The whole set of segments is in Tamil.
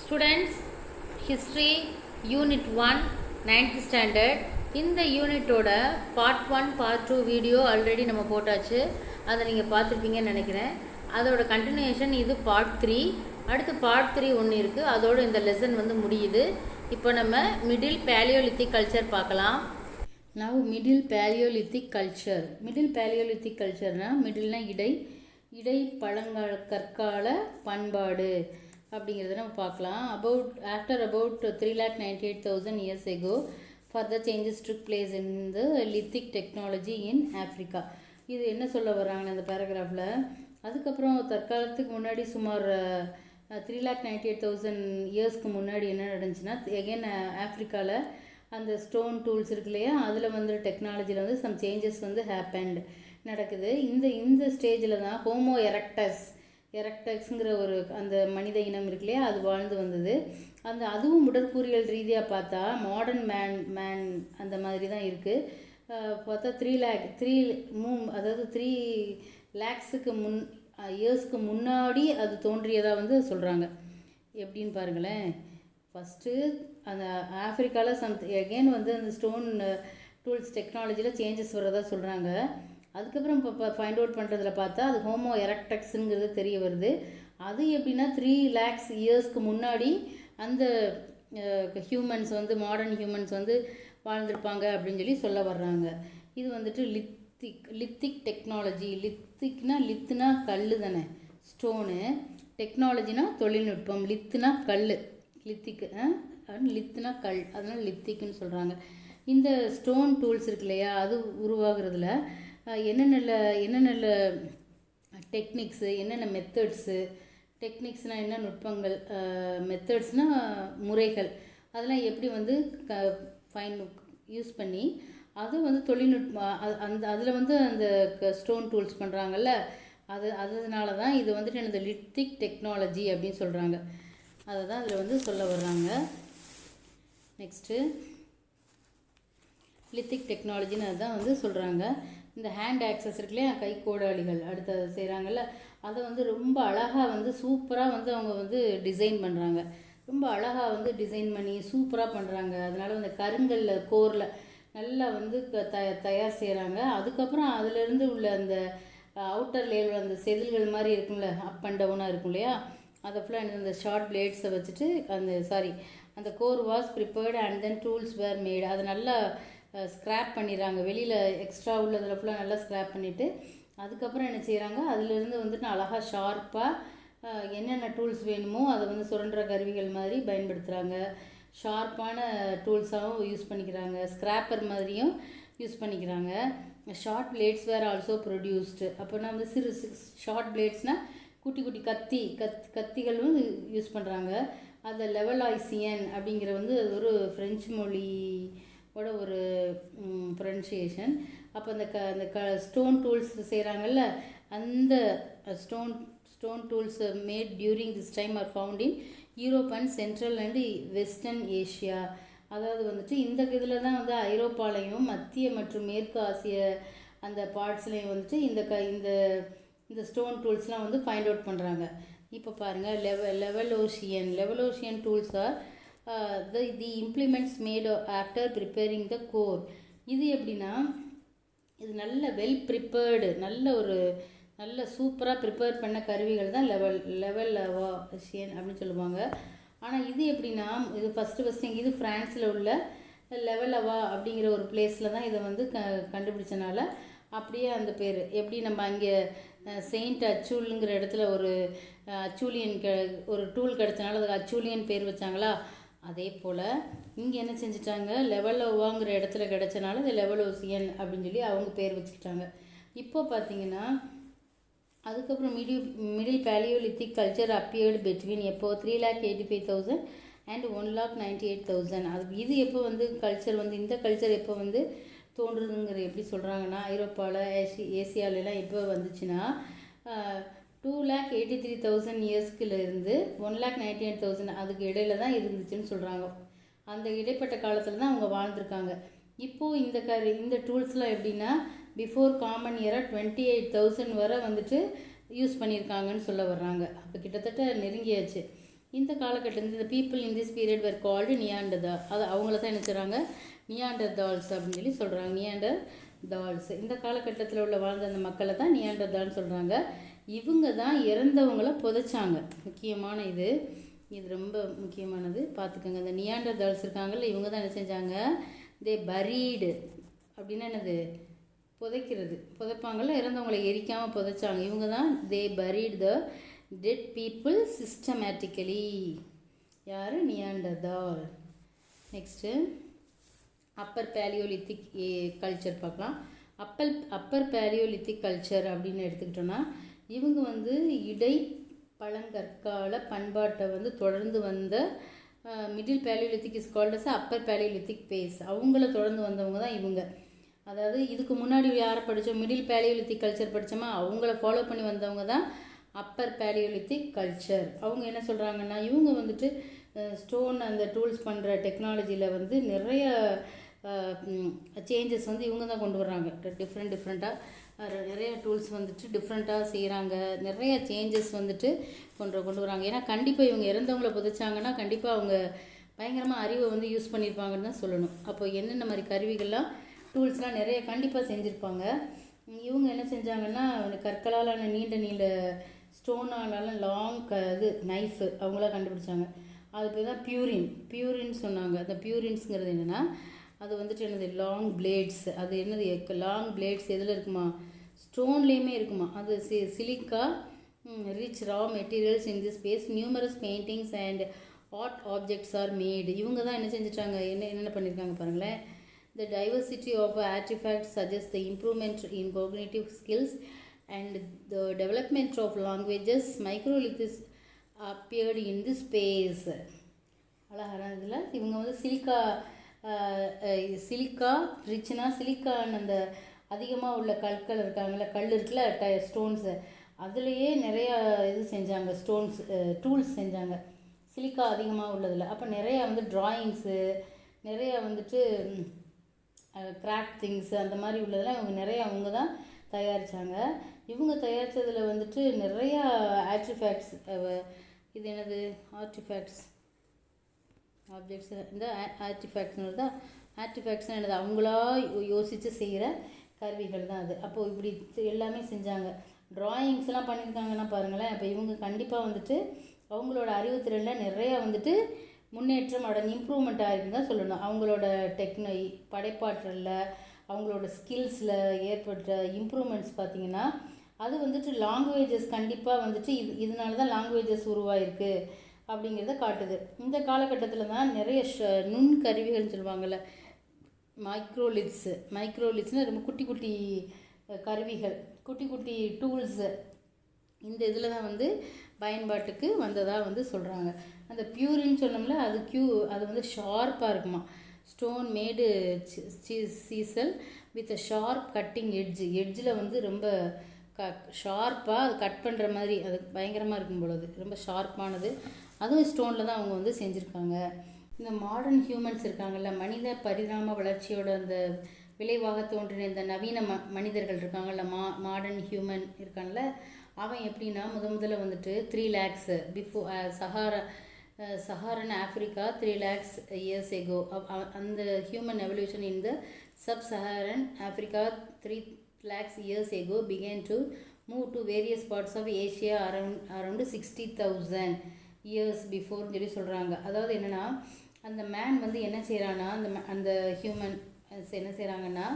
Students, History Unit 1 9th Standard. இந்த யூனிட்டோட பார்ட் 1 பார்ட் 2 வீடியோ ஆல்ரெடி நம்ம போட்டாச்சு. அதை நீங்கள் பார்த்துருப்பீங்கன்னு நினைக்கிறேன். அதோட கண்டினியூஷன் இது பார்ட் 3. அடுத்து பார்ட் 3 ஒன்று இருக்குது. அதோடு இந்த லெசன் வந்து முடியுது. இப்போ நம்ம மிடில் பேலியோலித்திக் கல்ச்சர் பார்க்கலாம். Now middle palaeolithic culture. Middle palaeolithic கல்ச்சர்னால் மிடில்னா இடை பழங்கால கற்கால பண்பாடு அப்படிங்கிறத நம்ம பார்க்கலாம். After about 3,98,000 years ago further changes took place in the lithic technology in Africa. இது என்ன சொல்ல வர்றாங்கன்னு அந்த பேராகிராஃபில். அதுக்கப்புறம் தற்காலத்துக்கு முன்னாடி சுமார் 3,98,000 இயர்ஸ்க்கு முன்னாடி என்ன நடந்துச்சுன்னா எகைன் ஆஃப்ரிக்காவில் அந்த ஸ்டோன் டூல்ஸ் இருக்கு இல்லையா, அதில் வந்து டெக்னாலஜியில் வந்து சம் சேஞ்சஸ் வந்து ஹேப்பன்ட் நடக்குது. இந்த ஸ்டேஜில் தான் ஹோமோ எரக்டஸ்ங்கிற ஒரு அந்த மனித இனம் இருக்கு இல்லையா, அது வாழ்ந்து வந்தது. அதுவும் உடற்கூறியல் ரீதியாக பார்த்தா மாடர்ன் மேன் அந்த மாதிரி தான் இருக்குது. பார்த்தா 3 lakhsக்கு இயர்ஸ்க்கு முன்னாடி அது தோன்றியதாக வந்து சொல்கிறாங்க. எப்படின்னு பாருங்களேன். ஃபஸ்ட்டு அந்த ஆஃப்ரிக்காவில் எகெயின் வந்து அந்த ஸ்டோன் டூல்ஸ் டெக்னாலஜியில் சேஞ்சஸ் வர்றதா சொல்கிறாங்க. அதுக்கப்புறம் இப்போ ஃபைண்ட் அவுட் பண்ணுறதுல பார்த்தா அது ஹோமோ எரக்டஸ்ங்கிறது தெரிய வருது. அது எப்படின்னா 3 lakhs இயர்ஸ்க்கு முன்னாடி அந்த ஹியூமன்ஸ் வந்து மாடர்ன் ஹியூமன்ஸ் வந்து வாழ்ந்திருப்பாங்க அப்படின்னு சொல்லி சொல்ல வர்றாங்க. இது வந்துட்டு லித்திக் டெக்னாலஜி. லித்துனா கல் தானே, ஸ்டோனு. டெக்னாலஜினா தொழில்நுட்பம். லித்துனா கல், லித்துனா கல், அதனால் லித்திக்னு சொல்கிறாங்க. இந்த ஸ்டோன் டூல்ஸ் இருக்கு இல்லையா, அது உருவாகிறதுல என்னென்ன டெக்னிக்ஸு, என்னென்ன மெத்தட்ஸு. டெக்னிக்ஸ்னால் என்ன நுட்பங்கள், மெத்தட்ஸ்னால் முறைகள். அதெல்லாம் எப்படி வந்து யூஸ் பண்ணி அது வந்து தொழில்நுட்பம் அதில் வந்து அந்த ஸ்டோன் டூல்ஸ் பண்ணுறாங்கல்ல, அதனால தான் இது வந்துட்டு இந்த லித்திக் டெக்னாலஜி அப்படின்னு சொல்கிறாங்க. அதை தான் அதில் வந்து சொல்ல வர்றாங்க. நெக்ஸ்ட்டு லித்திக் டெக்னாலஜின்னு அதுதான் வந்து சொல்கிறாங்க. இந்த ஹேண்ட் ஆக்சஸ் இருக்கு இல்லையா, கைக்கோடாளிகள் அடுத்து அதை செய்கிறாங்கல்ல, அதை வந்து ரொம்ப அழகாக வந்து சூப்பராக வந்து அவங்க வந்து டிசைன் பண்ணுறாங்க. ரொம்ப அழகாக வந்து டிசைன் பண்ணி சூப்பராக பண்ணுறாங்க. அதனால் அந்த கருங்கல்ல கோரில் நல்லா வந்து தயார் செய்கிறாங்க. அதுக்கப்புறம் அதிலேருந்து உள்ள அந்த அவுட்டர் லேயர் அந்த செதில்கள் மாதிரி இருக்கும்ல, அப் அண்ட் டவுனாக இருக்கும் இல்லையா, அதை ஃபுல்லாக அந்த ஷார்ட் பிளேட்ஸை வச்சுட்டு அந்த core was prepared and then tools were made. அதை நல்லா ஸ்க்ராப் பண்ணிடுறாங்க. வெளியில் எக்ஸ்ட்ரா உள்ளதில் ஃபுல்லாக நல்லா ஸ்க்ராப் பண்ணிவிட்டு அதுக்கப்புறம் என்ன செய்கிறாங்க, அதிலிருந்து வந்துட்டு அழகாக ஷார்ப்பாக என்னென்ன டூல்ஸ் வேணுமோ அதை வந்து சுரண்டுற கருவிகள் மாதிரி பயன்படுத்துகிறாங்க. ஷார்ப்பான டூல்ஸாகவும் யூஸ் பண்ணிக்கிறாங்க. ஸ்க்ராப்பர் மாதிரியும் யூஸ் பண்ணிக்கிறாங்க. Short blades were also produced. அப்போனா வந்து சிறு ஷார்ட் பிளேட்ஸ்னால் குட்டி கத்திகளும் யூஸ் பண்ணுறாங்க. அதை லெவலாய்சியன் அப்படிங்கிற வந்து அது ஒரு ஃப்ரெஞ்சு மொழியோட ஒரு ப்ரொனன்சியேஷன். அப்போ அந்த ஸ்டோன் டூல்ஸ் செய்கிறாங்கல்ல, அந்த stone tools made during this time are found in Europe and central and western Asia. அதாவது வந்துட்டு இந்த இதில் தான் வந்து ஐரோப்பாலையும் மத்திய மற்றும் மேற்கு ஆசிய அந்த பார்ட்ஸ்லையும் வந்துட்டு இந்த ஸ்டோன் டூல்ஸ்லாம் வந்து ஃபைண்ட் அவுட் பண்ணுறாங்க. இப்போ பாருங்கள், Levalloisian tools are the implements made after preparing the core. இது எப்படின்னா, இது நல்ல வெல் ப்ரிப்பேர்டு, நல்ல சூப்பராக ப்ரிப்பேர் பண்ண கருவிகள் தான் லெவலோஷியன் அப்படின்னு சொல்லுவாங்க. ஆனால் இது எப்படின்னா, இது ஃபஸ்ட்டு இது ஃப்ரான்ஸில் உள்ள லெவலவா அப்படிங்கிற ஒரு பிளேஸில் தான் இதை வந்து கண்டுபிடிச்சனால அப்படியே அந்த பேர். எப்படி நம்ம அங்கே செயின்ட் அச்சூலுங்கிற இடத்துல ஒரு அச்சூலியன் ஒரு டூல் கிடச்சனால அதுக்கு அச்சூலியன் பேர் வச்சாங்களா, அதே போல் இங்கே என்ன செஞ்சிட்டாங்க, லெவலோவாங்கிற இடத்துல கிடச்சனால இது லெவலோசியன் அப்படின்னு சொல்லி அவங்க பேர் வச்சுக்கிட்டாங்க. இப்போ பார்த்தீங்கன்னா அதுக்கப்புறம் middle palaeolithic culture appeared between எப்போ 3,85,000 அண்ட் 1,98,000. இது எப்போ வந்து கல்ச்சர் வந்து இந்த கல்ச்சர் எப்போ வந்து தோன்றுதுங்கிற எப்படி சொல்கிறாங்கன்னா, ஐரோப்பாவில் ஏசியாவிலலாம் எப்போ வந்துச்சுன்னா 2,83,000 இயர்ஸ்க்குலேருந்து 1,98,000 அதுக்கு இடையில தான் இருந்துச்சுன்னு சொல்கிறாங்க. அந்த இடைப்பட்ட காலத்தில் தான் அவங்க வாழ்ந்துருக்காங்க. இப்போது இந்த டூல்ஸ்லாம் எப்படின்னா பிஃபோர் காமன் இயராக 28,000 வரை வந்துட்டு யூஸ் பண்ணியிருக்காங்கன்னு சொல்ல வர்றாங்க. அப்போ கிட்டத்தட்ட நெருங்கியாச்சு. இந்த காலகட்டத்தில் இந்த people in this period where called Neanderthal. அது அவங்கள தான் என்ன செய்கிறாங்க, நியாண்டர்தால்ஸ் அப்படின்னு சொல்லி சொல்கிறாங்க. நியாண்டர்தால்ஸ் இந்த காலகட்டத்தில் உள்ள வாழ்ந்த அந்த மக்களை தான் நியாண்டர்தால்னு சொல்கிறாங்க. இவங்க தான் இறந்தவங்கள புதைச்சாங்க. முக்கியமான இது ரொம்ப முக்கியமானது, பார்த்துக்கோங்க. இந்த நியாண்டர்தால்ஸ் இருக்காங்கல்ல, இவங்க தான் என்ன செஞ்சாங்க, தே பரீடு அப்படின்னா என்னது, புதைப்பாங்கள்ல, இறந்தவங்களை எரிக்காமல் புதைச்சாங்க. இவங்க தான் they buried the dead people systematically. யார், Neanderthal. Next upper palaeolithic culture பார்க்கலாம். அப்பர் பேலியோலித்திக் கல்ச்சர் அப்படின்னு எடுத்துக்கிட்டோன்னா, இவங்க வந்து இடை பழங்கற்கால பண்பாட்டை வந்து தொடர்ந்து வந்த middle palaeolithic is called as upper palaeolithic phase. அவங்கள தொடர்ந்து வந்தவங்க தான் இவங்க. அதாவது இதுக்கு முன்னாடி யாரை படித்தோம், மிடில் பேலியோலித்திக் கல்ச்சர் படித்தோமா, அவங்கள ஃபாலோ பண்ணி வந்தவங்க தான் அப்பர் பேலியோலித்திக் கல்ச்சர். அவங்க என்ன சொல்கிறாங்கன்னா, இவங்க வந்துட்டு ஸ்டோன் அந்த டூல்ஸ் பண்ணுற டெக்னாலஜியில் வந்து நிறைய சேஞ்சஸ் வந்து இவங்க தான் கொண்டு வர்றாங்க. டிஃப்ரெண்ட்டாக நிறைய டூல்ஸ் வந்துட்டு டிஃப்ரெண்ட்டாக செய்கிறாங்க. நிறைய சேஞ்சஸ் வந்துட்டு கொண்டு வராங்க. ஏன்னா கண்டிப்பாக இவங்க இறந்தவங்களை புதைச்சாங்கன்னா கண்டிப்பாக அவங்க பயங்கரமாக அறிவை வந்து யூஸ் பண்ணியிருப்பாங்கன்னு தான் சொல்லணும். அப்போ என்னென்ன மாதிரி கருவிகள்லாம் டூல்ஸ்லாம் நிறைய கண்டிப்பாக செஞ்சுருப்பாங்க. இவங்க என்ன செஞ்சாங்கன்னா, கற்களாலான நீண்ட ஸ்டோனாலான லாங் இது நைஃபு அவங்களாம் கண்டுபிடிச்சாங்க. அது பேர் தான் பியூரின் சொன்னாங்க. அந்த பியூரின்ஸுங்கிறது என்னென்னா, அது வந்துட்டு என்னது, லாங் பிளேட்ஸ். அது என்னது, லாங் பிளேட்ஸ் எதில் இருக்குமா, ஸ்டோன்லேயுமே இருக்குமா. அது silica rich raw materials in this space numerous paintings and art objects are made. இவங்க தான் என்ன செஞ்சுட்டாங்க, என்னென்ன பண்ணியிருக்காங்க பாருங்களேன். The diversity of artifacts suggests the improvement in cognitive skills and the development of languages. Microliths appeared in this space. அழகான இதில் இவங்க வந்து சிலிக்கா ரிச்னா, சிலிக்கான் அந்த அதிகமாக உள்ள கல் இருக்குல்ல, ஸ்டோன்ஸு, அதுலேயே நிறையா இது செஞ்சாங்க, டூல்ஸ் செஞ்சாங்க சிலிக்கா அதிகமாக உள்ளதில். அப்போ நிறையா வந்து ட்ராயிங்ஸு, நிறையா வந்துட்டு கிராஃப்ட் திங்ஸு அந்த மாதிரி உள்ளதெல்லாம் அவங்க தான் தயாரித்தாங்க. இவங்க தயாரித்ததில் வந்துட்டு நிறையா ஆர்டிஃபேக்ட்ஸ், இது என்னது, ஆப்ஜெக்ட்ஸ், இந்த ஆர்டிஃபேக்ட்ஸ்னு தான். ஆர்டிஃபேக்ட்ஸ்னால் என்னது, அவங்களா யோசித்து செய்கிற கருவிகள் தான் அது. அப்போது இப்படி எல்லாமே செஞ்சாங்க. ட்ராயிங்ஸ்லாம் பண்ணியிருக்காங்கன்னா பாருங்களேன். அப்போ இவங்க கண்டிப்பாக வந்துட்டு அவங்களோட அறிவுத்திறனில் நிறையா வந்துட்டு முன்னேற்றம் இம்ப்ரூவ்மெண்ட் ஆகிருக்குன்னு தான் சொல்லணும். அவங்களோட படைப்பாற்றலில், அவங்களோட ஸ்கில்ஸில் ஏற்பட்ட இம்ப்ரூவ்மெண்ட்ஸ் பார்த்திங்கன்னா, அது வந்துட்டு லாங்குவேஜஸ் கண்டிப்பாக வந்துட்டு இதனால தான் லாங்குவேஜஸ் உருவாயிருக்கு அப்படிங்கிறத காட்டுது. இந்த காலகட்டத்தில் தான் நிறைய நுண்கருவிகள்னு சொல்லுவாங்கள்ல, மைக்ரோலித்ஸ்னால் ரொம்ப குட்டி குட்டி கருவிகள், குட்டி டூல்ஸு, இந்த இதில் தான் வந்து பயன்பாட்டுக்கு வந்ததாக வந்து சொல்கிறாங்க. அந்த பியூரின்னு சொன்னோம்ல, அது வந்து ஷார்ப்பாக இருக்குமா. Stone made chisel with sharp cutting எட்ஜில் வந்து ரொம்ப ஷார்ப்பாக அது கட் பண்ணுற மாதிரி, அது பயங்கரமாக இருக்கும் பொழுது ரொம்ப ஷார்ப்பானது. அதுவும் ஸ்டோனில் தான் அவங்க வந்து செஞ்சுருக்காங்க. இந்த மாடர்ன் ஹியூமன்ஸ் இருக்காங்கள்ல, மனித பரிணாம வளர்ச்சியோட அந்த விளைவாக தோன்றின இந்த நவீன மனிதர்கள் இருக்காங்கள்ல, மாடர்ன் ஹியூமன் இருக்காங்கள்ல, அவன் எப்படின்னா முதல்ல வந்துட்டு 3 lakhs before Saharan Africa 3 lakhs years ago. அந்த human evolution in the sub-Saharan Africa 3 lakhs years ago began to move to various parts of Asia around 60,000 years before சொல்லி சொல்கிறாங்க. அதாவது என்னென்னா, அந்த மேன் வந்து என்ன செய்கிறான்னா, அந்த ஹியூமன் என்ன செய்கிறாங்கன்னா,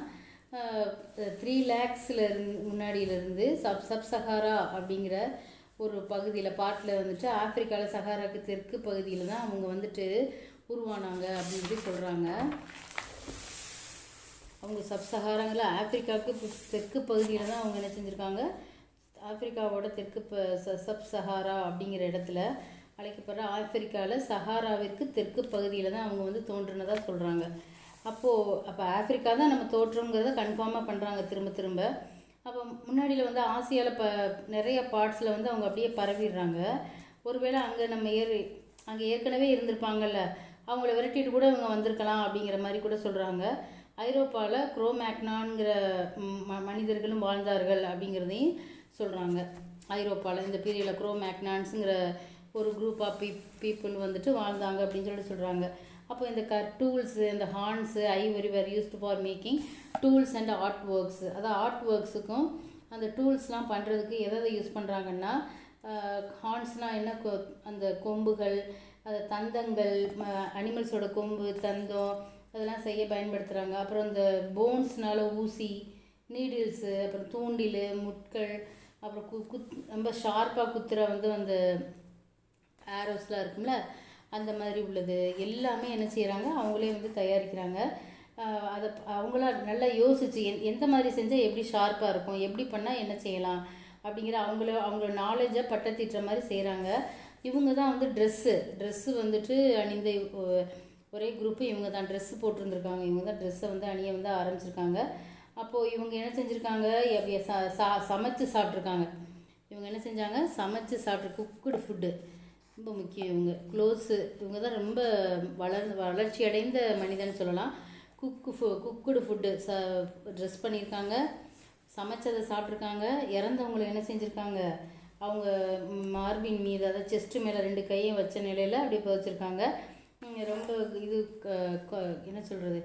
3 lakhs முன்னாடியிலேருந்து சப்-சஹாரா அப்படிங்கிற ஒரு பகுதியில் பாட்டில் வந்துட்டு ஆஃப்ரிக்காவில் சஹாராவுக்கு தெற்கு பகுதியில் தான் அவங்க வந்துட்டு உருவானாங்க அப்படின்னு சொல்லி சொல்கிறாங்க. அவங்க சப்-சஹாராங்கில் ஆஃப்ரிக்காவுக்கு தெற்கு பகுதியில் தான் அவங்க என்ன செஞ்சுருக்காங்க, ஆஃப்ரிக்காவோட தெற்கு சப்-சஹாரா அப்படிங்கிற இடத்துல அழைக்கப்படுற ஆஃப்ரிக்காவில் சஹாராவிற்கு தெற்கு பகுதியில் தான் அவங்க வந்து தோன்றினதாக சொல்கிறாங்க. அப்போ ஆஃப்ரிக்கா தான் நம்ம தோற்றங்கிறத கன்ஃபார்மாக பண்ணுறாங்க திரும்ப. அப்போ முன்னாடியில் வந்து ஆசியாவில் நிறைய பார்ட்ஸில் வந்து அவங்க அப்படியே பரவிடுறாங்க. ஒருவேளை அங்கே அங்கே ஏற்கனவே இருந்திருப்பாங்கல்ல, அவங்கள விரட்டிட்டு கூட இவங்க வந்திருக்கலாம் அப்படிங்கிற மாதிரி கூட சொல்கிறாங்க. ஐரோப்பாவில் குரோமேக்னான்கிற மனிதர்களும் வாழ்ந்தார்கள் அப்படிங்கிறதையும் சொல்கிறாங்க. ஐரோப்பாவில் இந்த பீரியடில் குரோமேக்னான்ஸுங்கிற ஒரு குரூப் ஆஃப் பீப்புள் வந்துட்டு வாழ்ந்தாங்க அப்படின்னு சொல்கிறாங்க. அப்போ இந்த டூல்ஸு, இந்த horns, Ivory where used for making tools and art works. அதாவது ஆர்ட் ஒர்க்ஸுக்கும் அந்த டூல்ஸ்லாம் பண்ணுறதுக்கு எதை யூஸ் பண்ணுறாங்கன்னா, ஹார்ன்ஸ்னால் என்ன, அந்த கொம்புகள், அது தந்தங்கள், அனிமல்ஸோட கொம்பு, தந்தம், அதெல்லாம் செய்ய பயன்படுத்துகிறாங்க. அப்புறம் இந்த போன்ஸ்னால் ஊசி, நீடில்ஸு, அப்புறம் தூண்டில், முட்கள், அப்புறம் ரொம்ப ஷார்ப்பாக குத்துற அந்த ஆரோஸ்லாம் இருக்கும்ல, அந்த மாதிரி உள்ளது எல்லாமே என்ன செய்கிறாங்க, அவங்களே தயாரிக்கிறாங்க. அதை அவங்களா நல்லா யோசித்து எந்த மாதிரி செஞ்சால் எப்படி ஷார்ப்பாக இருக்கும், எப்படி பண்ணால் என்ன செய்யலாம் அப்படிங்கிற அவங்களோட நாலேஜை பட்டத்திட்டுற மாதிரி செய்கிறாங்க. இவங்க தான் ட்ரெஸ்ஸு வந்துட்டு அணிந்த ஒரே குரூப்பு இவங்க தான். ட்ரெஸ்ஸு போட்டிருந்துருக்காங்க, இவங்க தான் ட்ரெஸ்ஸை அணிய ஆரம்பிச்சிருக்காங்க. அப்போது இவங்க என்ன செஞ்சுருக்காங்க, சமைச்சு சாப்பிட்ருக்காங்க. இவங்க என்ன செஞ்சாங்க, சமைச்சு சாப்பிட்டு குக்குடு ஃபுட்டு ரொம்ப முக்கியம். இவங்க இவங்க தான் ரொம்ப வளர்ச்சி அடைந்த மனிதன் சொல்லலாம். குக்குடு ஃபுட்டு ட்ரெஸ் பண்ணியிருக்காங்க, சமைச்சதை சாப்பிட்ருக்காங்க. இறந்தவங்களை என்ன செஞ்சுருக்காங்க, அவங்க மார்பின் மீது, அதாவது செஸ்ட்டு மேலே 2 கையும் வச்ச நிலையில் அப்படியே புதைச்சிருக்காங்க. ரொம்ப இது என்ன சொல்கிறது,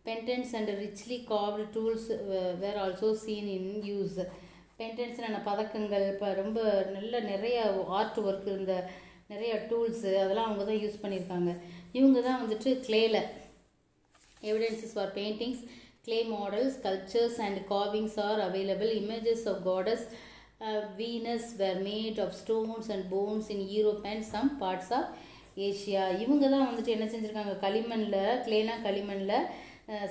pendants and richly carved tools were also seen in use. பென்டன்ஸ்னால் பதக்கங்கள், இப்போ ரொம்ப நிறைய ஆர்ட் ஒர்க் இருந்த நிறைய டூல்ஸு அதெல்லாம் அவங்க தான் யூஸ் பண்ணியிருக்காங்க. இவங்க தான் கிளேல evidences for paintings, clay models, sculptures and carvings are available. Images of goddess Venus were made of stones and bones in Europe and some parts of Asia. இவங்க தான் என்ன செஞ்சுருக்காங்க, களிமண்ணில்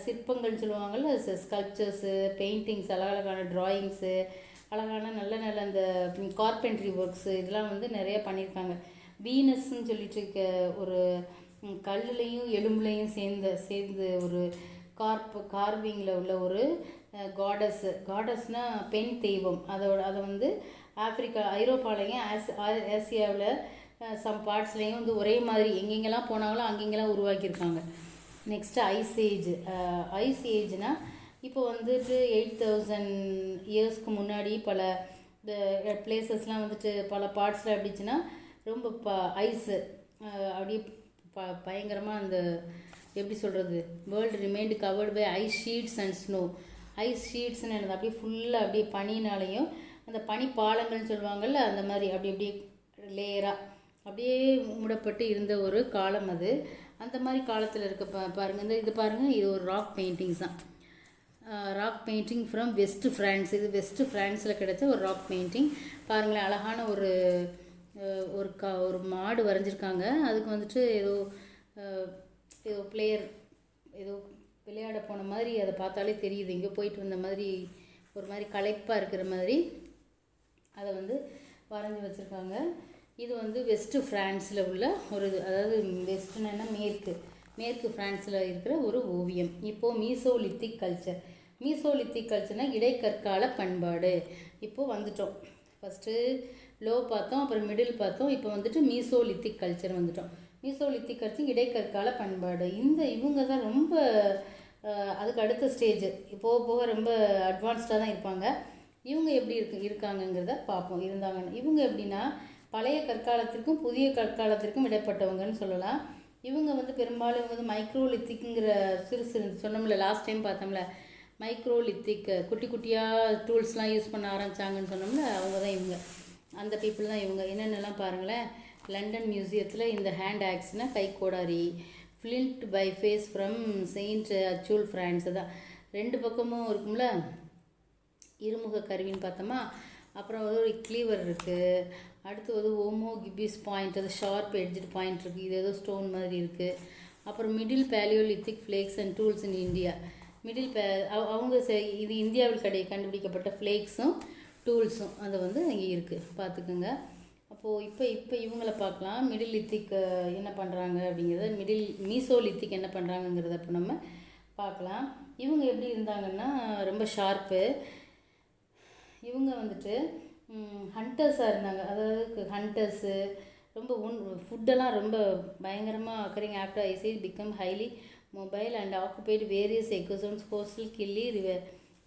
சிற்பங்கள் சொல்லுவாங்கள்ல, ஸ்கல்ப்சர்ஸு, பெயிண்டிங்ஸ், அழகழகான ட்ராயிங்ஸு, அழகான நல்ல அந்த கார்பென்ட்ரி ஒர்க்ஸு, இதெல்லாம் நிறைய பண்ணியிருக்காங்க. வீனஸ்ன்னு சொல்லிட்டு ஒரு கல்லுலையும் எலும்புலையும் சேர்ந்து ஒரு கார்விங்கில் உள்ள ஒரு காடஸ்னால் பெண் தெய்வம். அதை ஐரோப்பாலையும் ஆசியாவில் சம் பார்ட்ஸ்லேயும் ஒரே மாதிரி எங்கெங்கெல்லாம் போனாங்களோ அங்கெங்கெல்லாம் உருவாக்கியிருக்காங்க. நெக்ஸ்ட்டு ஐஸ் ஏஜ்னால் இப்போ 8000 இயர்ஸ்க்கு முன்னாடி பல இந்த பிளேசஸ்லாம் பல பார்ட்ஸில் எப்படிச்சுன்னா ரொம்ப ஐஸு அப்படியே பயங்கரமாக அந்த எப்படி சொல்கிறது, world remained covered by ice sheets and snow. Ice ஷீட்ஸ்ன்னு என்னது, அப்படியே ஃபுல்லாக அப்படியே பனினாலையும் அந்த பனி பாலங்கள்னு சொல்லுவாங்கள்ல, அந்த மாதிரி அப்படியே லேயராக அப்படியே மூடப்பட்டு இருந்த ஒரு காலம் அது. அந்த மாதிரி காலத்தில் இருக்க பாருங்கள், இது பாருங்கள், இது ஒரு ராக் பெயிண்டிங்ஸ் தான். Rock painting from west France. இது வெஸ்ட் ஃப்ரான்ஸில் கிடைச்ச ஒரு ராக் பெயிண்டிங். பாருங்களேன், அழகான ஒரு மாடு வரைஞ்சிருக்காங்க. அதுக்கு ஏதோ பிளேயர் ஏதோ விளையாட போன மாதிரி அதை பார்த்தாலே தெரியுது, எங்கே போயிட்டு வந்த மாதிரி ஒரு மாதிரி களைப்பாக இருக்கிற மாதிரி அதை வரைஞ்சி வச்சுருக்காங்க. இது வெஸ்ட்டு ஃப்ரான்ஸில் உள்ள ஒரு, அதாவது வெஸ்ட்டுன்னா மேற்கு ஃப்ரான்ஸில் இருக்கிற ஒரு ஓவியம். இப்போது மீசோலித்திக் கல்ச்சர்னால் இடைக்கற்கால பண்பாடு. இப்போது வந்துட்டோம். ஃபஸ்ட்டு லோ பார்த்தோம், அப்புறம் மிடில் பார்த்தோம், இப்போ மீசோலித்திக் கல்ச்சர் வந்துட்டோம். மீசோலித்திக் கல்ச்சர் இடைக்கற்கால பண்பாடு. இவங்க தான் ரொம்ப அதுக்கு அடுத்த ஸ்டேஜ், போக போக ரொம்ப அட்வான்ஸ்டாக தான் இருப்பாங்க. இவங்க எப்படி இருக்காங்கங்கிறத பார்ப்போம். இவங்க எப்படின்னா பழைய கற்காலத்திற்கும் புதிய கற்காலத்திற்கும் இடைப்பட்டவங்கன்னு சொல்லலாம். இவங்க பெரும்பாலும் மைக்ரோலித்திக்குங்கிற சிறு சொன்னோம்ல, லாஸ்ட் டைம் பார்த்தோம்ல, மைக்ரோலித்திக் குட்டி குட்டியாக டூல்ஸ்லாம் யூஸ் பண்ண ஆரம்பித்தாங்கன்னு சொன்னோம்ல, அவங்க தான் இவங்க. அந்த பீப்புள் தான் இவங்க. என்னென்னலாம் பாருங்களேன், லண்டன் மியூசியத்தில் இந்த ஹேண்ட் ஆக்ஸ்னால் கைக்கோடாரி, flint biface from Saint Acheul France தான். 2 பக்கமும் இருக்கும்ல இருமுக கருவின்னு பார்த்தோமா. அப்புறம் ஒரு கிளீவர் இருக்குது. அடுத்து ஓமோ கிபிஸ் பாயிண்ட், அது ஷார்ப் எட்ஜ்டு பாயிண்ட் இருக்குது. இது ஏதோ ஸ்டோன் மாதிரி இருக்குது. அப்புறம் middle paleolithic flakes and tools in India. அவங்க இது இந்தியாவில் கண்டுபிடிக்கப்பட்ட ஃப்ளேக்ஸும் டூல்ஸும் அது இங்கே இருக்குது, பார்த்துக்குங்க. அப்போது இப்போ இவங்கள பார்க்கலாம். மிடில் லித்திக் என்ன பண்ணுறாங்க அப்படிங்கிறத, மீசோலித்திக் என்ன பண்ணுறாங்கங்கிறத இப்போ நம்ம பார்க்கலாம். இவங்க எப்படி இருந்தாங்கன்னா ரொம்ப ஷார்ப்பு. இவங்க ஹண்டர்ஸாக இருந்தாங்க. அதாவது ஹண்டர்ஸு ரொம்ப ஃபுட்டெல்லாம் ரொம்ப பயங்கரமாக occurring after ice age become highly mobile and occupied various ecozones, coastal, hilly,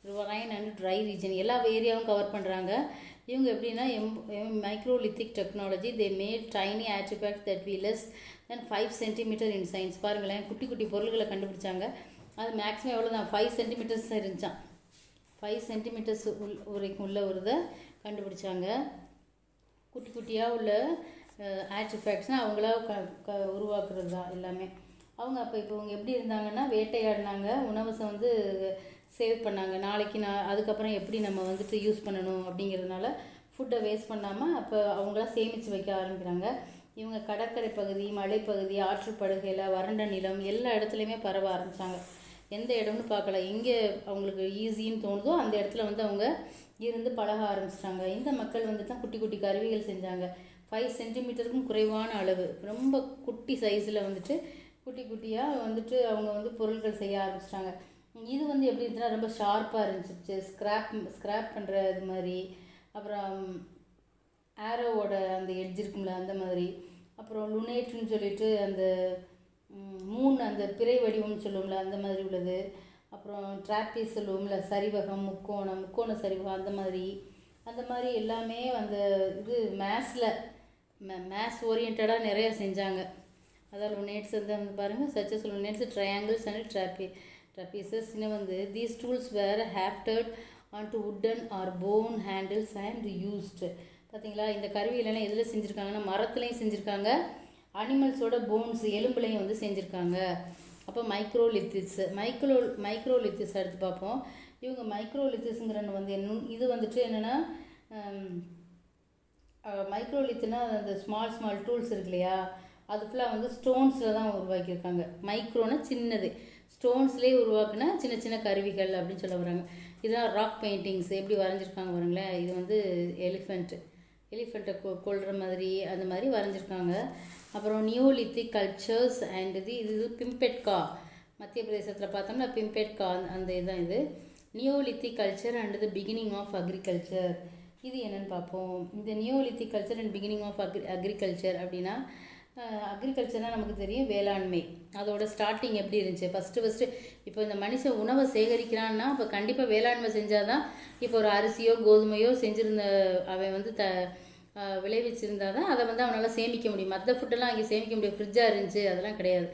riverine and dry region எல்லா ஏரியாவும் கவர் பண்ணுறாங்க. இவங்க எப்படின்னா microlithic technology they made tiny artefact that were less than 5 centimetre in சயின்ஸ். பாருங்களேன், குட்டி குட்டி பொருள்களை கண்டுபிடிச்சாங்க. அது மேக்ஸிமம் எவ்வளோ தான் 5 சென்டிமீட்டர்ஸ் இருந்துச்சான். 5 சென்டிமீட்டர்ஸ் வரைக்கும் உள்ள ஒரு இதை கண்டுபிடிச்சாங்க. குட்டி குட்டியாக உள்ள ஆர்டிஃபேக்ட்ஸ்னால் அவங்களா உருவாக்குறது தான் எல்லாமே. அவங்க இப்போ இவங்க எப்படி இருந்தாங்கன்னா, வேட்டையாடினாங்க, உணவை வந்து சேவ் பண்ணாங்க. நாளைக்கு அதுக்கப்புறம் எப்படி நம்ம வந்துட்டு யூஸ் பண்ணணும் அப்படிங்கிறதுனால ஃபுட்டை வேஸ்ட் பண்ணாமல் அப்போ அவங்களாம் சேமித்து வைக்க ஆரம்பிக்கிறாங்க. இவங்க கடற்கரை பகுதி, மலைப்பகுதி, ஆற்றுப்படுகையில், வறண்ட நிலம் எல்லா இடத்துலையுமே பரவ ஆரம்பித்தாங்க. எந்த இடம்னு பார்க்கல, எங்கே அவங்களுக்கு ஈஸின்னு தோணுதோ அந்த இடத்துல வந்து அவங்க இருந்து பழக ஆரம்பிச்சிட்டாங்க. இந்த மக்கள் வந்து தான் குட்டி குட்டி கருவிகள் செஞ்சாங்க. 5 சென்டிமீட்டருக்கும் குறைவான அளவு, ரொம்ப குட்டி சைஸில் வந்துட்டு குட்டி குட்டியாக வந்துட்டு அவங்க வந்து பொருட்கள் செய்ய ஆரம்பிச்சிட்டாங்க. இது வந்து எப்படி இருந்துச்சுன்னா ரொம்ப ஷார்ப்பாக இருந்துச்சு. ஸ்க்ராப் பண்ணுற இது மாதிரி, அப்புறம் ஆரோவோட அந்த எட்ஜ் இருக்கும்ல அந்த மாதிரி, அப்புறம் லுனேட்னு சொல்லிட்டு அந்த அந்த பிறை வடிவம்னு சொல்லுவோம்ல அந்த மாதிரி உள்ளது, அப்புறம் ட்ராப்பீஸ் சொல்லுவோம்ல சரிவகம், முக்கோண சரிவகம் அந்த மாதிரி எல்லாமே அந்த இது மேத்ஸ் ஓரியன்டாக நிறையா செஞ்சாங்க. அதாவது லுனேட்ஸ் வந்து பாருங்கள், சச்சஸ் லுனேட்ஸ், ட்ரையாங்கிள்ஸ் அண்ட் ட்ராப்பீசஸ். இன்னும் வந்து these tools were hafted on to wooden or bone handles and used. பார்த்தீங்களா, இந்த கருவியிலலாம் எதில் செஞ்சுருக்காங்கன்னா மரத்துலேயும் செஞ்சுருக்காங்க, அனிமல்ஸோட போன்ஸ் எலும்புலையும் வந்து செஞ்சுருக்காங்க. அப்போ மைக்ரோலித்திஸ் எடுத்து பார்ப்போம். இவங்க மைக்ரோலித்திஸ்ங்கிறது வந்து இது வந்துட்டு என்னென்னா, மைக்ரோலித்துனா அந்த ஸ்மால் டூல்ஸ் இருக்கு இல்லையா, அது ஃபுல்லாக வந்து ஸ்டோன்ஸில் தான் உருவாக்கியிருக்காங்க. மைக்ரோனா சின்னது, ஸ்டோன்ஸ்லேயே உருவாக்குனா சின்ன சின்ன கருவிகள் அப்படின்னு சொல்ல வராங்க. இதெல்லாம் ராக் பெயிண்டிங்ஸ் எப்படி வரைஞ்சிருக்காங்க பாருங்களேன். இது வந்து எலிஃபெண்ட்டை கொள்கிற மாதிரி அந்த மாதிரி வரைஞ்சிருக்காங்க. அப்புறம் நியோலித்திக் கல்ச்சர்ஸ் அண்ட் இது பிம்பெட்கா, மத்திய பிரதேசத்தில் பார்த்தோம்னா பிம்பெட்கா அந்த இதுதான் இது. Neolithic culture and the beginning of agriculture. இது என்னென்னு பார்ப்போம். இந்த neolithic culture and beginning of agriculture அப்படின்னா, அக்ரிகல்ச்சர்னால் நமக்கு தெரியும் வேளாண்மை, அதோட ஸ்டார்டிங் எப்படி இருந்துச்சு. ஃபஸ்ட்டு இப்போ இந்த மனுஷன் உணவை சேகரிக்கிறான்னா இப்போ கண்டிப்பாக வேளாண்மை செஞ்சால் தான். இப்போ ஒரு அரிசியோ கோதுமையோ செஞ்சுருந்த அவன் வந்து விளைவிச்சிருந்தால் தான் அதை வந்து அவனால் சேமிக்க முடியும். மற்ற ஃபுட்டெல்லாம் அங்கே சேமிக்க முடியும், ஃப்ரிட்ஜாக இருந்துச்சு அதெல்லாம் கிடையாது.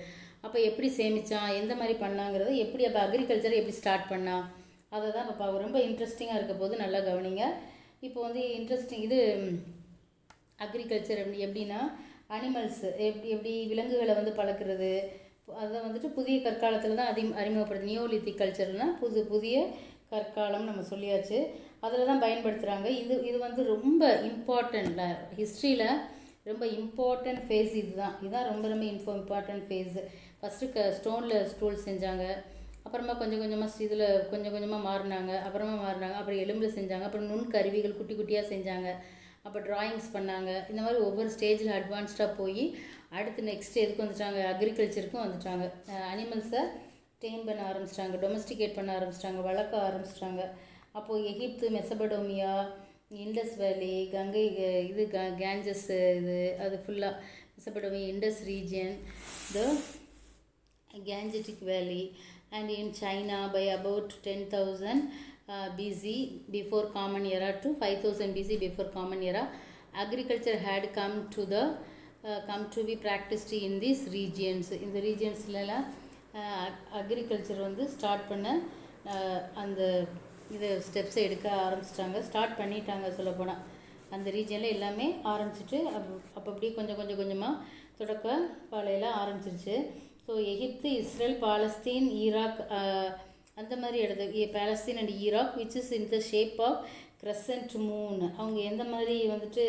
அப்போ எப்படி சேமித்தான், எந்த மாதிரி பண்ணாங்கிறது, எப்படி அப்போ அக்ரிகல்ச்சரை எப்படி ஸ்டார்ட் பண்ணா, அதை தான் இப்போ ரொம்ப இன்ட்ரெஸ்டிங்காக இருக்க போது நல்லா கவனிங்க. இப்போ வந்து இது அக்ரிகல்ச்சர் எப்படின்னா, அனிமல்ஸ் எப்படி விலங்குகளை வந்து பழக்கிறது, அதை வந்துட்டு புதிய கற்காலத்தில் தான் அறிமுகப்படுது. நியோலித்திக் கல்ச்சர்னால் புதிய கற்காலம் நம்ம சொல்லியாச்சு, அதில் தான் பயன்படுத்துகிறாங்க. இது வந்து ரொம்ப இம்பார்ட்டண்ட், ஹிஸ்ட்ரியில் ரொம்ப இம்பார்ட்டண்ட் ஃபேஸ் இதுதான் ரொம்ப இம்பார்ட்டண்ட் ஃபேஸு. ஃபஸ்ட்டு ஸ்டோனில் ஸ்டூல் செஞ்சாங்க, அப்புறமா கொஞ்சம் கொஞ்சமாக மாறினாங்க, அப்புறம் எலும்பில் செஞ்சாங்க, அப்புறம் நுண் கருவிகள் குட்டி குட்டியாக செஞ்சாங்க, அப்போ ட்ராயிங்ஸ் பண்ணாங்க. இந்த மாதிரி ஒவ்வொரு ஸ்டேஜில் அட்வான்ஸ்டாக போய் அடுத்து நெக்ஸ்ட் எதுக்கு வந்துட்டாங்க, அக்ரிகல்ச்சருக்கும் வந்துட்டாங்க. அனிமல்ஸை டேம் பண்ண ஆரம்பிச்சிட்டாங்க, டொமஸ்டிகேட் பண்ண ஆரம்பிச்சிட்டாங்க, வளர்க்க ஆரம்பிச்சிட்டாங்க. அப்போது எகிப்து, மெசபடோமியா, இண்டஸ் வேலி, கங்கை கேஞ்சஸ் அது ஃபுல்லாக Mesopotamia, Indus region, the Gangetic Valley, and in China by about 10,000 BC before Common Era to 5,000 BC before Common Era, agriculture had come to be practiced in these regions. இந்த ரீஜியன்ஸ்லாம் அக்ரிகல்ச்சர் வந்து ஸ்டார்ட் பண்ண அந்த இது ஸ்டெப்ஸை எடுக்க ஆரம்பிச்சிட்டாங்க, ஸ்டார்ட் பண்ணிட்டாங்க சொல்லப்போனால். அந்த ரீஜியனில் எல்லாமே ஆரம்பிச்சிட்டு அப்போ அப்படியே கொஞ்சமாக தொடக்க பாலையெல்லாம் ஆரம்பிச்சிருச்சு. So Egypt, Israel, Palestine, Iraq அந்த மாதிரி இடத்து Palestine and Iraq which is in the shape of crescent moon. அவங்க எந்த மாதிரி வந்துட்டு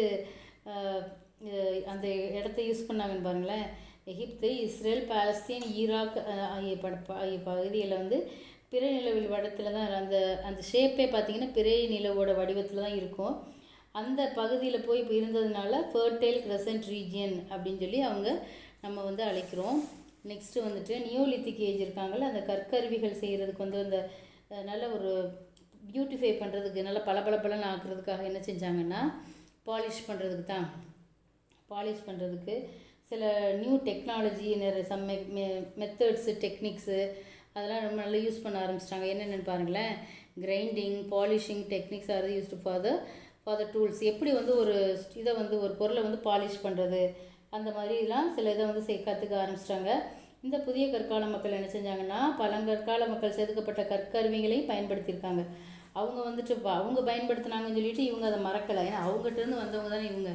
அந்த இடத்த யூஸ் பண்ணாங்கன்னு பாருங்களேன். எகிப்து, இஸ்ரேல், பாலஸ்தீன், ஈராக் ஆகிய பகுதியில் வந்து பிறை நிலவு வடத்தில் தான் அந்த ஷேப்பே பார்த்திங்கன்னா பிறை நிலவோட வடிவத்தில் தான் இருக்கும். அந்த பகுதியில் போய் இப்போ இருந்ததுனால ஃபர்டைல் கிரசன்ட் ரீஜியன் அப்படின்னு சொல்லி நம்ம வந்து அழைக்கிறோம். நெக்ஸ்ட்டு வந்துட்டு நியோலித்திக் ஏஜ் இருக்காங்கள்ல, அந்த கற்கருவிகள் செய்கிறதுக்கு வந்து அந்த நல்ல ஒரு பியூட்டிஃபை பண்ணுறதுக்கு, நல்லா பளபளன்னு ஆக்குறதுக்காக என்ன செஞ்சாங்கன்னா, பாலிஷ் பண்ணுறதுக்கு சில new technology, some methods, techniques அதெல்லாம் ரொம்ப நல்லா யூஸ் பண்ண ஆரம்பிச்சிட்டாங்க. என்னென்னு பாருங்களேன். Grinding, polishing techniques are used for the tools, எப்படி வந்து ஒரு இதை வந்து ஒரு பொருளை வந்து பாலிஷ் பண்ணுறது, அந்த மாதிரிலாம் சில இதை வந்து கற்றுக்க ஆரம்பிச்சிட்டாங்க. இந்த புதிய கற்கால மக்கள் என்ன செஞ்சாங்கன்னா, பழங்கற்கால மக்கள் செதுக்கப்பட்ட கற்கருவிகளையும் பயன்படுத்தியிருக்காங்க. அவங்க வந்துட்டு அவங்க பயன்படுத்தினாங்கன்னு சொல்லிட்டு இவங்க அதை மறக்கலை. ஏன்னா அவங்ககிட்டருந்து வந்தவங்க தானே இவங்க.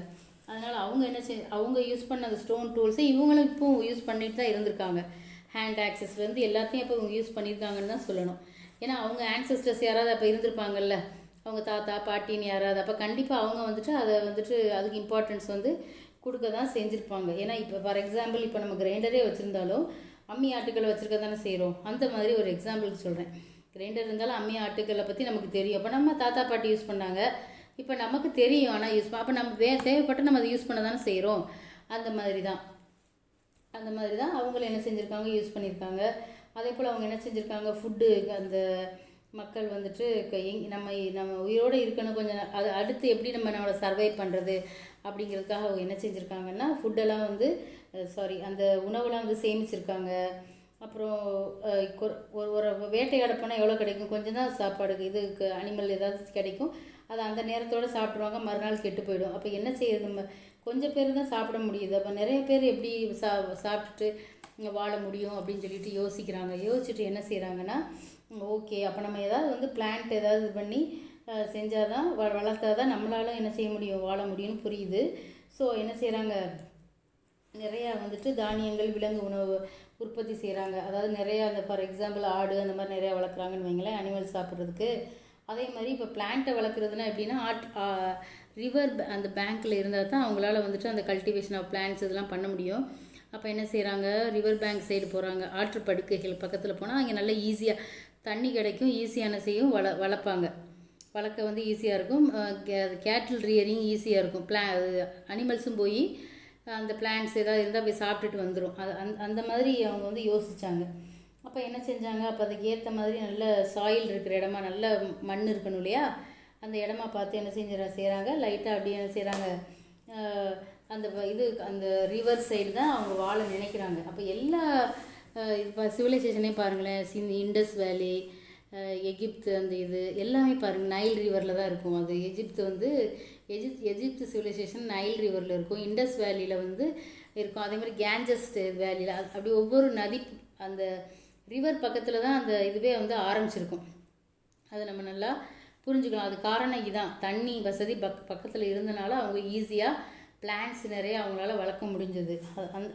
அதனால் அவங்க என்ன அவங்க யூஸ் பண்ண அந்த ஸ்டோன் டூல்ஸை இவங்களும் இப்போவும் யூஸ் பண்ணிட்டு தான் இருந்திருக்காங்க. ஹேண்ட் ஆக்சஸ்லேருந்து எல்லாத்தையும் அப்போ இவங்க யூஸ் பண்ணியிருக்காங்கன்னு தான் சொல்லணும். ஏன்னா அவங்க ஆன்சஸ்டர்ஸ் யாராவது அப்போ இருந்திருப்பாங்கல்ல, அவங்க தாத்தா பாட்டின்னு யாராவது, அப்போ கண்டிப்பாக அவங்க வந்துட்டு அதை வந்துட்டு அதுக்கு இம்பார்ட்டன்ஸ் வந்து கொடுக்க தான் செஞ்சுருப்பாங்க. ஏன்னா இப்போ ஃபார் எக்ஸாம்பிள் இப்போ நம்ம கிரைண்டரே வச்சுருந்தாலும் அம்மி ஆட்டுக்களை வச்சுருக்க தானே செய்கிறோம். அந்த மாதிரி ஒரு எக்ஸாம்பிளுக்கு சொல்கிறேன். கிரைண்டர் இருந்தாலும் அம்மி ஆட்டுக்களை பற்றி நமக்கு தெரியும். அப்போ நம்ம தாத்தா பாட்டி யூஸ் பண்ணாங்க, இப்போ நமக்கு தெரியும். ஆனால் அப்போ நம்ம தேவைப்பட்டு நம்ம அதை யூஸ் பண்ண தானே செய்கிறோம். அந்த மாதிரி தான் அவங்களும் என்ன செஞ்சுருக்காங்க, யூஸ் பண்ணியிருக்காங்க. அதே போல் அவங்க என்ன செஞ்சுருக்காங்க, ஃபுட்டு அந்த மக்கள் வந்துட்டு நம்ம உயிரோடு இருக்கணும் கொஞ்சம், அது அடுத்து எப்படி நம்மளை சர்வை பண்ணுறது அப்படிங்கிறதுக்காக அவங்க என்ன செஞ்சுருக்காங்கன்னா, ஃபுட்டெல்லாம் வந்து அந்த உணவெல்லாம் வந்து சேமிச்சிருக்காங்க. அப்புறம் ஒரு வேட்டையாட போனால் எவ்வளோ கிடைக்கும், கொஞ்சம் தான் சாப்பாடுக்கு இதுக்கு அனிமல் ஏதாவது கிடைக்கும், அதை அந்த நேரத்தோடு சாப்பிட்ருவாங்க, மறுநாள் கெட்டு போயிடும். அப்போ என்ன செய்யுது, நம்ம கொஞ்சம் பேர் தான் சாப்பிட முடியுது. அப்போ நிறைய பேர் எப்படி சாப்பிட்டுட்டு வாழ முடியும் அப்படின்னு சொல்லிட்டு யோசிச்சுட்டு என்ன செய்கிறாங்கன்னா, ஓகே அப்போ நம்ம ஏதாவது வந்து பிளான்ட் ஏதாவது பண்ணி செஞ்சால் தான் வளர்த்தா தான் நம்மளால என்ன செய்ய முடியும், வாழ முடியும்னு புரியுது. ஸோ என்ன செய்கிறாங்க, நிறையா வந்துட்டு தானியங்கள் விலங்கு உணவு உற்பத்தி செய்கிறாங்க. அதாவது நிறையா அந்த ஃபார் எக்ஸாம்பிள் ஆடு அந்த மாதிரி நிறையா வளர்க்குறாங்கன்னு வைங்களேன், அனிமல்ஸ் சாப்பிட்றதுக்கு. அதே மாதிரி இப்போ பிளான்ட்டை வளர்க்குறதுனா எப்படின்னா, ரிவர் அந்த பேங்க்கில் இருந்தால் தான் அவங்களால வந்துட்டு அந்த கல்டிவேஷன் ஆஃப் பிளான்ட்ஸ் இதெல்லாம் பண்ண முடியும். அப்போ என்ன செய்கிறாங்க, ரிவர் பேங்க் சைடு போகிறாங்க, ஆற்று படுக்கைகள் பக்கத்தில் போனால் அங்கே நல்லா ஈஸியாக தண்ணி கிடைக்கும், ஈஸியான செய்யும் வளர்ப்பாங்க. வளர்க்க வந்து ஈஸியாக இருக்கும். கேட்டில் ரியரிங் ஈஸியாக இருக்கும். அனிமல்ஸும் போய் அந்த பிளான்ட்ஸ் ஏதாவது இருந்தால் போய் சாப்பிட்டுட்டு வந்துடும். அந்த மாதிரி அவங்க வந்து யோசித்தாங்க. அப்போ என்ன செஞ்சாங்க, அப்போ அதுக்கு ஏற்ற மாதிரி நல்ல சாயில் இருக்கிற இடமா, நல்ல மண் இருக்கணும் இல்லையா, அந்த இடமா பார்த்து என்ன செய்கிறாங்க, லைட்டாக அப்படியே என்ன செய்கிறாங்க, அந்த ரிவர் சைடு தான் அவங்க வாழ நினைக்கிறாங்க. அப்போ எல்லா இப்போ சிவிலைசேஷனையும் பாருங்களேன், இண்டஸ் வேலி, எகிப்து அந்த எல்லாமே பாருங்கள் நைல் ரிவரில் தான் இருக்கும். அது எகிப்து சிவிலைசேஷன் நைல் ரிவரில் இருக்கும், இண்டஸ் வேலியில் வந்து இருக்கும். அதே மாதிரி கேஞ்சஸ் வேலியில், அப்படி ஒவ்வொரு நதி அந்த ரிவர் பக்கத்தில் தான் அந்த இதுவே வந்து ஆரம்பிச்சிருக்கும். அதை நம்ம நல்லா புரிஞ்சுக்கலாம். அது காரணம் இதுதான், தண்ணி வசதி பக்கத்தில் இருந்தனால அவங்க ஈஸியாக பிளான்ட்ஸ் நிறைய அவங்களால வளர்க்க முடிஞ்சது.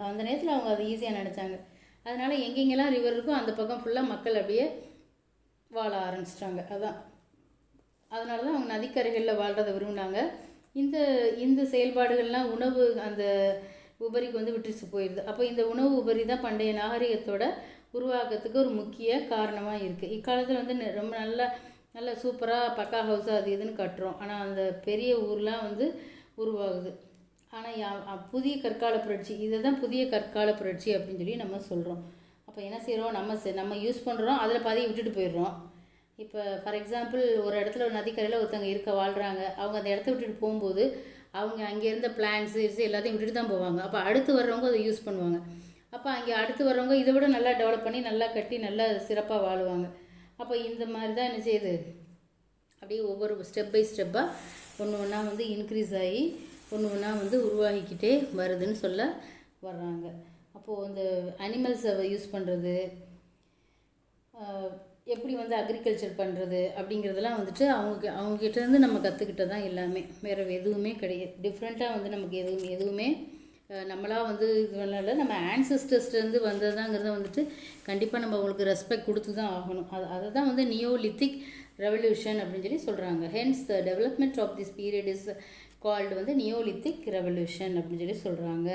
அந்த நேரத்தில் அவங்க அது ஈஸியாக நினச்சாங்க. அதனால் எங்கெங்கெல்லாம் ரிவர் இருக்கோ அந்த பக்கம் ஃபுல்லாக மக்கள் அப்படியே வாழ ஆரம்பிச்சிட்டாங்க. அதனால தான் அவங்க நதிக்கரைகளில் வாழ்கிறத விரும்பினாங்க. இந்த செயல்பாடுகள்லாம் உணவு அந்த உபரிக்கு வந்து விட்டுச்சு போயிடுது. அப்போ இந்த உணவு உபரி தான் பண்டைய நாகரிகத்தோட உருவாக்கத்துக்கு ஒரு முக்கிய காரணமாக இருக்குது. இக்காலத்தில் வந்து ரொம்ப நல்ல சூப்பராக பக்கா ஹவுஸ் அது இதுன்னு கட்டுறோம். ஆனால் அந்த பெரிய ஊர்லாம் வந்து உருவாகுது. ஆனால் புதிய கற்கால புரட்சி, இதை தான் புதிய கற்கால புரட்சி அப்படின்னு சொல்லி நம்ம சொல்கிறோம். அப்போ என்ன செய்கிறோம், நம்ம யூஸ் பண்ணுறோம், அதில் பாதியை விட்டுட்டு போயிடுறோம். இப்போ ஃபார் எக்ஸாம்பிள் ஒரு இடத்துல ஒரு நதிக்கரையில் ஒருத்தவங்க வாழ்கிறாங்க. அவங்க அந்த இடத்த விட்டுட்டு போகும்போது அவங்க அங்கே இருந்த பிளான்ட்ஸு எல்லாத்தையும் விட்டுட்டு தான் போவாங்க. அப்போ அடுத்து வர்றவங்க அதை யூஸ் பண்ணுவாங்க. அப்போ அங்கே அடுத்து வர்றவங்க இதை விட நல்லா டெவலப் பண்ணி நல்லா கட்டி நல்லா சிறப்பாக வாழுவாங்க. அப்போ இந்த மாதிரி தான் என்ன செய்யுது, அப்படியே ஒவ்வொரு ஸ்டெப் பை ஸ்டெப்பாக ஒன்று ஒன்றா வந்து இன்க்ரீஸ் ஆகி ஒன்று ஒன்றா வந்து உருவாகிக்கிட்டே வருதுன்னு சொல்ல வர்றாங்க. அப்போது இந்த அனிமல்ஸை யூஸ் பண்ணுறது, எப்படி வந்து அக்ரிகல்ச்சர் பண்ணுறது அப்படிங்கிறதெல்லாம் வந்துட்டு அவங்ககிட்டேருந்து நம்ம கற்றுக்கிட்டதான் எல்லாமே. வேறு எதுவுமே கிடையாது. டிஃப்ரெண்ட்டாக வந்து நமக்கு எதுவுமே நம்மளாக வந்து இது நம்ம ஆன்சஸ்டர்ஸ்லேருந்து வந்ததாங்கிறத வந்துட்டு கண்டிப்பாக நம்ம அவங்களுக்கு ரெஸ்பெக்ட் கொடுத்து தான் ஆகணும். அதை தான் வந்து நியோலித்திக் ரெவல்யூஷன் அப்படின்னு சொல்லி சொல்கிறாங்க. Hence the development of this period is called வந்து நியோலித்திக் ரெவல்யூஷன் அப்படின்னு சொல்லி சொல்கிறாங்க.